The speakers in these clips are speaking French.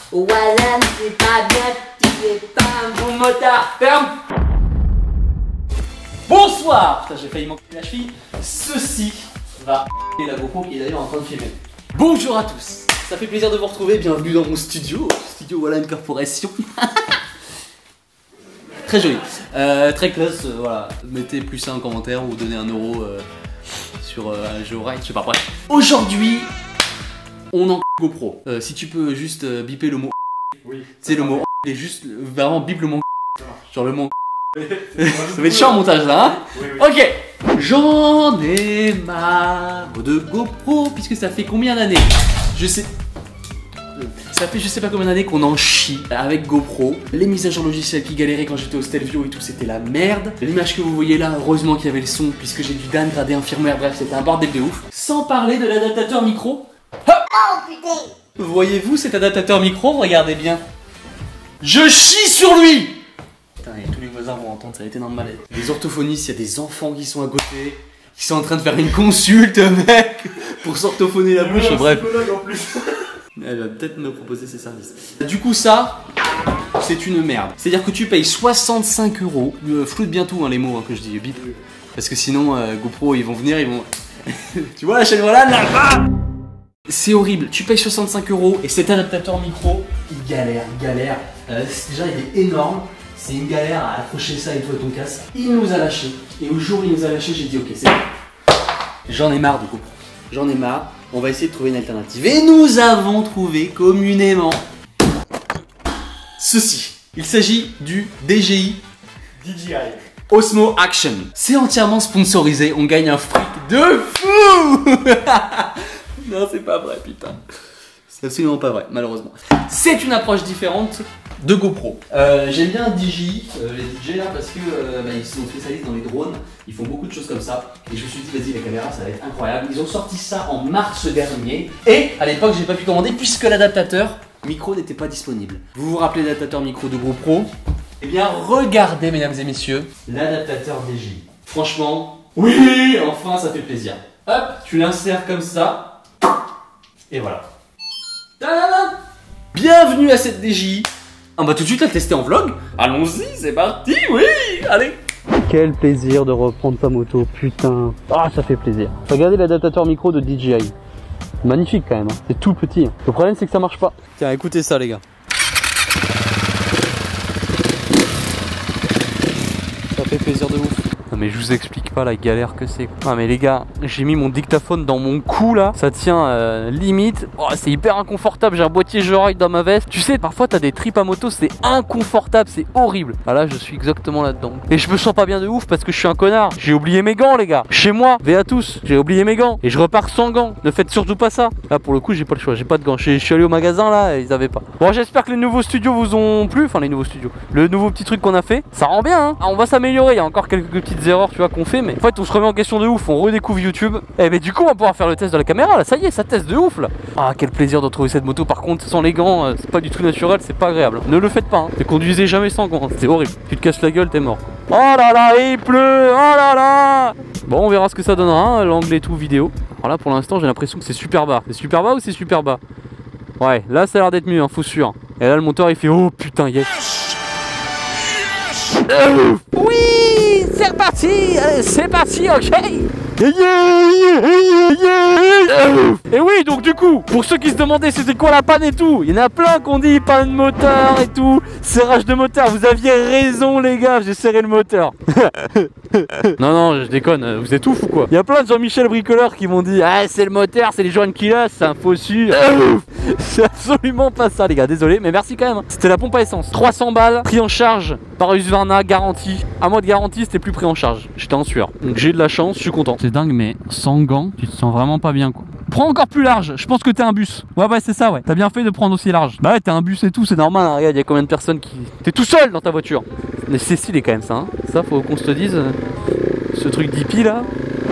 Voilà, c'est pas bien, tu es pas un bon motard. Ferme. Bonsoir. Putain, j'ai failli manquer la cheville. Ceci va la GoPro qui est d'ailleurs en train de filmer. Bonjour à tous. Ça fait plaisir de vous retrouver. Bienvenue dans mon studio. Studio Voilà une corporation. Très joli. Très classe. Voilà. Mettez plus 1 en commentaire ou donnez 1 euro sur un jeu ride. Je sais pas. Bref. Aujourd'hui, on en GoPro. Si tu peux juste biper le mot. Oui. C'est le mot. Et juste vraiment bip le mot. Genre le mot. Ça va être chiant en montage là, hein? Oui, oui. Ok. J'en ai marre de GoPro puisque ça fait combien d'années? Ça fait je sais pas combien d'années qu'on en chie avec GoPro. Les mises à jour logicielles qui galéraient quand j'étais au Stelvio et tout, c'était la merde. L'image que vous voyez là, heureusement qu'il y avait le son puisque j'ai dû downgrader un firmware, bref c'était un bordel de ouf. Sans parler de l'adaptateur micro. Hop. Oh putain. Voyez-vous cet adaptateur micro? Regardez bien. Je chie sur lui. Putain, et tous les voisins vont entendre, ça va être énorme malade. Les orthophonistes, il y a des enfants qui sont à côté, qui sont en train de faire une consulte, mec, pour s'orthophoner la bouche, bref. En plus. Elle va peut-être me proposer ses services. Du coup, ça, c'est une merde. C'est-à-dire que tu payes 65 €. Floute bien tout, hein, les mots hein, que je dis, bip. Parce que sinon, GoPro, ils vont venir, ils vont. Tu vois la chaîne voilà là, c'est horrible. Tu payes 65 € et cet adaptateur micro, il galère. Déjà, il est énorme. C'est une galère à accrocher ça et toi ton casque. Il nous a lâché. Et au jour où il nous a lâché, j'ai dit ok, c'est bon. J'en ai marre de GoPro. J'en ai marre. On va essayer de trouver une alternative. Et nous avons trouvé communément ceci. Il s'agit du DJI Osmo Action. C'est entièrement sponsorisé. On gagne un fric de fou. Non, c'est pas vrai, putain. C'est absolument pas vrai, malheureusement. C'est une approche différente de GoPro. J'aime bien DJI, les DJ là, parce que ils sont spécialistes dans les drones. Ils font beaucoup de choses comme ça. Et je me suis dit, vas-y, la caméra, ça va être incroyable. Ils ont sorti ça en mars dernier. Et à l'époque, j'ai pas pu commander puisque l'adaptateur micro n'était pas disponible. Vous vous rappelez l'adaptateur micro de GoPro? Eh bien, regardez, mesdames et messieurs, l'adaptateur DJI. Franchement, oui, enfin, ça fait plaisir. Hop, tu l'insères comme ça. Et voilà. Ta-da-da. Bienvenue à cette DJI. On va tout de suite la tester en vlog. Allons-y, c'est parti, oui, allez. Quel plaisir de reprendre ta moto, putain. Ah, ça fait plaisir. Regardez l'adaptateur micro de DJI. Magnifique quand même, hein. C'est tout petit. Hein. Le problème c'est que ça marche pas. Tiens, écoutez ça les gars. Ça fait plaisir de ouf. Non mais je vous explique pas la galère que c'est. Ah mais les gars, j'ai mis mon dictaphone dans mon cou là. Ça tient limite. Oh, c'est hyper inconfortable. J'ai un boîtier Joyride dans ma veste. Tu sais, parfois t'as des tripes à moto, c'est inconfortable, c'est horrible. Ah là, je suis exactement là-dedans. Et je me sens pas bien de ouf parce que je suis un connard. J'ai oublié mes gants les gars. Chez moi, à tous, j'ai oublié mes gants. Et je repars sans gants. Ne faites surtout pas ça. Là pour le coup, j'ai pas le choix. J'ai pas de gants. Je suis allé au magasin là, ils avaient pas. Bon, j'espère que les nouveaux studios vous ont plu. Enfin, les nouveaux studios. Le nouveau petit truc qu'on a fait, ça rend bien. Hein. Ah, on va s'améliorer. Il y a encore quelques petites erreurs, tu vois, qu'on fait, mais en fait on se remet en question de ouf, on redécouvre YouTube. Et mais du coup on va pouvoir faire le test de la caméra là, ça y est, ça teste de ouf là. Ah quel plaisir de retrouver cette moto, par contre sans les gants, c'est pas du tout naturel, c'est pas agréable. Ne le faites pas, hein. Ne conduisez jamais sans gants, c'est horrible. Tu te casses la gueule, t'es mort. Oh là là, il pleut, oh là là. Bon, on verra ce que ça donnera, hein, l'angle et tout vidéo. Alors là pour l'instant j'ai l'impression que c'est super bas. C'est super bas ou c'est super bas? Ouais, là ça a l'air d'être mieux, hein, faut sûr. Et là le moteur il fait oh putain, yes. Oui, c'est reparti, c'est parti, ok. Et oui, donc du coup, pour ceux qui se demandaient c'était quoi la panne et tout, il y en a plein qui ont dit panne moteur et tout, serrage de moteur. Vous aviez raison les gars, j'ai serré le moteur. Non, je déconne, vous êtes ouf ou quoi? Il y a plein de Jean-Michel bricoleurs qui m'ont dit ah c'est le moteur, c'est les joints qui lassent, c'est un faux su. C'est absolument pas ça les gars, désolé, mais merci quand même. C'était la pompe à essence, 300 balles, pris en charge par Husqvarna, garantie. Un mois de garantie, c'était plus pris en charge. J'étais en sueur. Donc j'ai de la chance, je suis content. C'est dingue, mais sans gants, tu te sens vraiment pas bien quoi. Prends encore plus large, je pense que t'es un bus. Ouais, c'est ça, ouais. T'as bien fait de prendre aussi large. Bah ouais, t'es un bus et tout, c'est normal. Hein. Regarde, il y a combien de personnes qui. T'es tout seul dans ta voiture. Mais c'est stylé quand même ça. Hein. Ça, faut qu'on se te dise. Ce truc d'hippie là.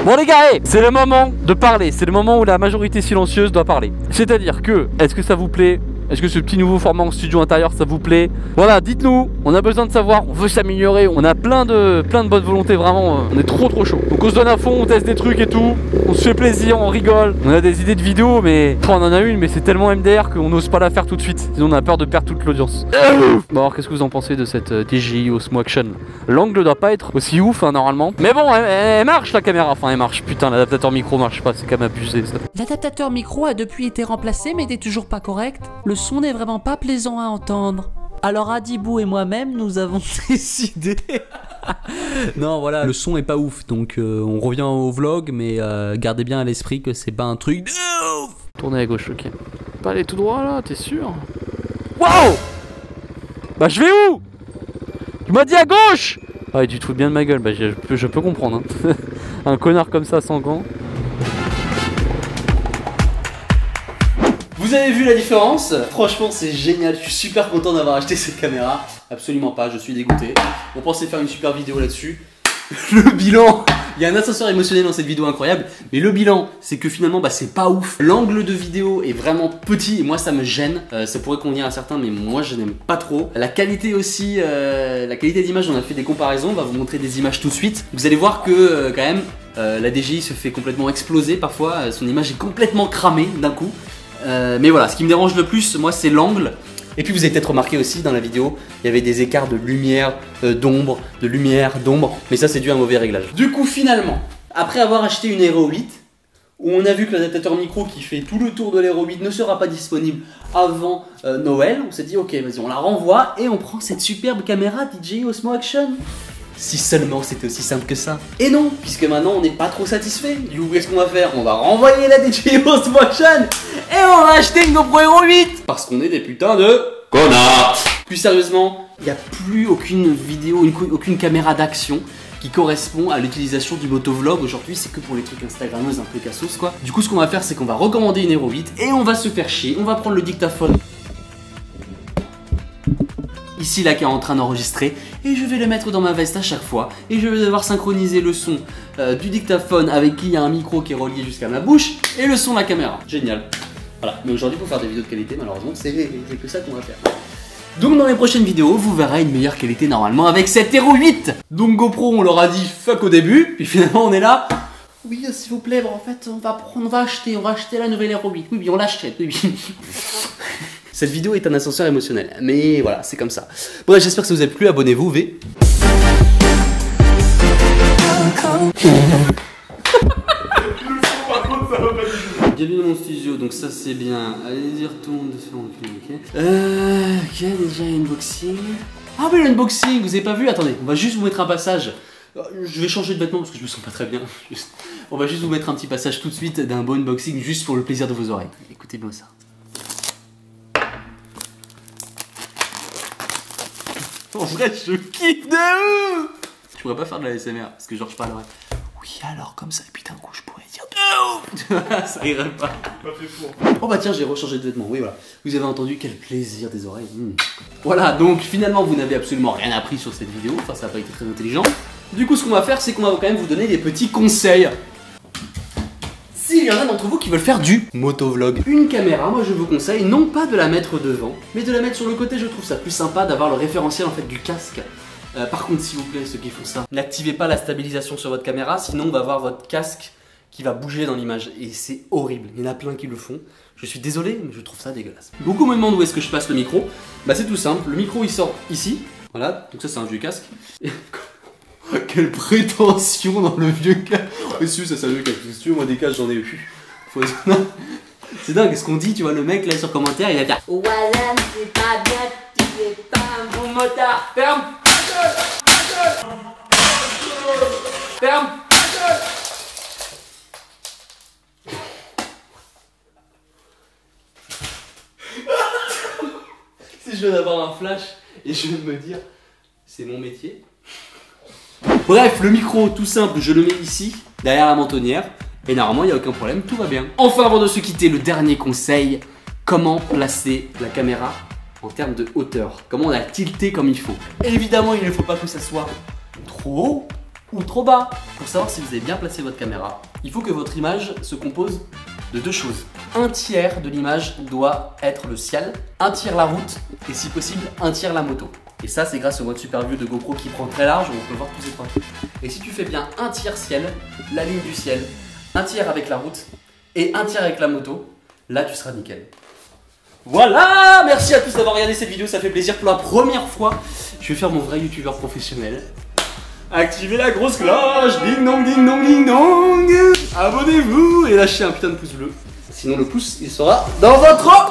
Bon les gars, hey, c'est le moment de parler. C'est le moment où la majorité silencieuse doit parler. C'est-à-dire que, est-ce que ça vous plaît Est-ce que ce petit nouveau format en studio intérieur ça vous plaît? Voilà, dites-nous, on a besoin de savoir, on veut s'améliorer, on a plein de bonne volonté, vraiment, on est trop chaud. Donc on se donne à fond, on teste des trucs et tout, on se fait plaisir, on rigole, on a des idées de vidéos, mais on en a une, mais c'est tellement MDR qu'on n'ose pas la faire tout de suite, sinon on a peur de perdre toute l'audience. Bon alors qu'est-ce que vous en pensez de cette DJI Osmo Action? L'angle doit pas être aussi ouf hein, normalement, mais bon, elle marche la caméra, enfin elle marche, putain l'adaptateur micro marche pas, c'est quand même abusé ça. L'adaptateur micro a depuis été remplacé mais n'est toujours pas correct. Le son n'est vraiment pas plaisant à entendre. Alors Adibou et moi-même nous avons décidé... Non voilà, le son est pas ouf, donc on revient au vlog, mais gardez bien à l'esprit que c'est pas un truc de ouf. Tournez à gauche, ok. Pas aller tout droit là, t'es sûr? Waouh! Bah je vais où? Tu m'as dit à gauche! Ah ouais, tu te fous bien de ma gueule, bah je peux comprendre hein. Un connard comme ça sans gants. Vous avez vu la différence? Franchement c'est génial, je suis super content d'avoir acheté cette caméra. Absolument pas, je suis dégoûté. On pensait faire une super vidéo là-dessus. Le bilan, il y a un ascenseur émotionnel dans cette vidéo incroyable. Mais le bilan, c'est que finalement bah, c'est pas ouf. L'angle de vidéo est vraiment petit et moi ça me gêne. Ça pourrait convenir à certains mais moi je n'aime pas trop. La qualité aussi, la qualité d'image, on a fait des comparaisons. On va vous montrer des images tout de suite. Vous allez voir que quand même la DJI se fait complètement exploser parfois. Son image est complètement cramée d'un coup. Mais voilà, ce qui me dérange le plus, moi, c'est l'angle. Et puis vous avez peut-être remarqué aussi dans la vidéo, il y avait des écarts de lumière, d'ombre, de lumière, d'ombre. Mais ça, c'est dû à un mauvais réglage. Du coup, finalement, après avoir acheté une Hero 8, où on a vu que l'adaptateur micro qui fait tout le tour de l'Hero 8 ne sera pas disponible avant Noël, on s'est dit, ok, vas-y, on la renvoie et on prend cette superbe caméra DJI Osmo Action. Si seulement c'était aussi simple que ça. Et non, puisque maintenant on n'est pas trop satisfait. Du coup, qu'est-ce qu'on va faire? On va renvoyer la DJI Osmo Action et on va acheter une GoPro Hero 8 parce qu'on est des putains de connards. Plus sérieusement, il n'y a plus aucune vidéo, aucune caméra d'action qui correspond à l'utilisation du motovlog. Aujourd'hui, c'est que pour les trucs instagrammeuses un peu cassos quoi. Du coup, ce qu'on va faire, c'est qu'on va recommander une Hero 8 et on va se faire chier. On va prendre le dictaphone ici là qui est en train d'enregistrer et je vais le mettre dans ma veste à chaque fois et je vais devoir synchroniser le son du dictaphone avec qui il y a un micro qui est relié jusqu'à ma bouche et le son de la caméra. Génial. Voilà, mais aujourd'hui pour faire des vidéos de qualité malheureusement c'est que ça qu'on va faire. Donc dans les prochaines vidéos vous verrez une meilleure qualité normalement avec cette Hero 8. Donc GoPro on leur a dit fuck au début puis finalement on est là. Oui s'il vous plaît, en fait on va acheter la nouvelle Hero 8. Oui on l'achète, oui. Cette vidéo est un ascenseur émotionnel, mais voilà, c'est comme ça. Bref, j'espère que ça vous a plu, abonnez-vous, Bienvenue dans mon studio, donc ça c'est bien. Allez-y, retourne dessus, ok. Ok, déjà unboxing. Ah oui, l'unboxing, vous avez pas vu? Attendez, on va juste vous mettre un passage. Je vais changer de vêtements parce que je me sens pas très bien. On va juste vous mettre un petit passage tout de suite d'un beau unboxing, juste pour le plaisir de vos oreilles. Écoutez bien ça. En vrai, je kiffe de ouf. Je pourrais pas faire de la ASMR parce que genre je parlerais. Oui, alors comme ça, et puis d'un coup, je pourrais dire de ouf. Ça irait pas. Oh bah tiens, j'ai rechangé de vêtements. Oui, voilà. Vous avez entendu quel plaisir des oreilles. Voilà, donc finalement, vous n'avez absolument rien appris sur cette vidéo. Enfin, ça n'a pas été très intelligent. Du coup, ce qu'on va faire, c'est qu'on va quand même vous donner des petits conseils. S'il y en a d'entre vous qui veulent faire du motovlog, une caméra, moi je vous conseille non pas de la mettre devant, mais de la mettre sur le côté. Je trouve ça plus sympa d'avoir le référentiel en fait du casque. Par contre, s'il vous plaît, ceux qui font ça, n'activez pas la stabilisation sur votre caméra, sinon on va voir votre casque qui va bouger dans l'image et c'est horrible. Il y en a plein qui le font. Je suis désolé, mais je trouve ça dégueulasse. Beaucoup me demandent où est-ce que je place le micro. Bah c'est tout simple. Le micro il sort ici. Voilà. Donc ça c'est un vieux casque. Et... Quelle prétention dans le vieux casque. Si ça c'est un vieux casque. Si tu veux, moi des casques j'en ai eu. C'est dingue, qu'est-ce qu'on dit, tu vois, le mec là sur commentaire il va dire voilà, c'est pas bien, tu es pas un bon motard. Ferme. Ferme. Si je viens d'avoir un flash et je viens de me dire c'est mon métier. Bref, le micro tout simple, je le mets ici, derrière la mentonnière. Et normalement, il n'y a aucun problème, tout va bien. Enfin, avant de se quitter, le dernier conseil. Comment placer la caméra en termes de hauteur? Comment la tilter comme il faut? Évidemment, il ne faut pas que ça soit trop haut ou trop bas. Pour savoir si vous avez bien placé votre caméra, il faut que votre image se compose de 2 choses. Un tiers de l'image doit être le ciel, un tiers la route et si possible un tiers la moto. Et ça c'est grâce au mode super view de GoPro qui prend très large où on peut voir tous ces 3 trucs. Et si tu fais bien un tiers ciel, la ligne du ciel, un tiers avec la route et un tiers avec la moto, là tu seras nickel. Voilà, merci à tous d'avoir regardé cette vidéo, ça fait plaisir. Pour la première fois, je vais faire mon vrai youtubeur professionnel. Activez la grosse cloche, ding dong ding dong ding dong. Abonnez-vous et lâchez un putain de pouce bleu. Sinon le pouce il sera dans votre...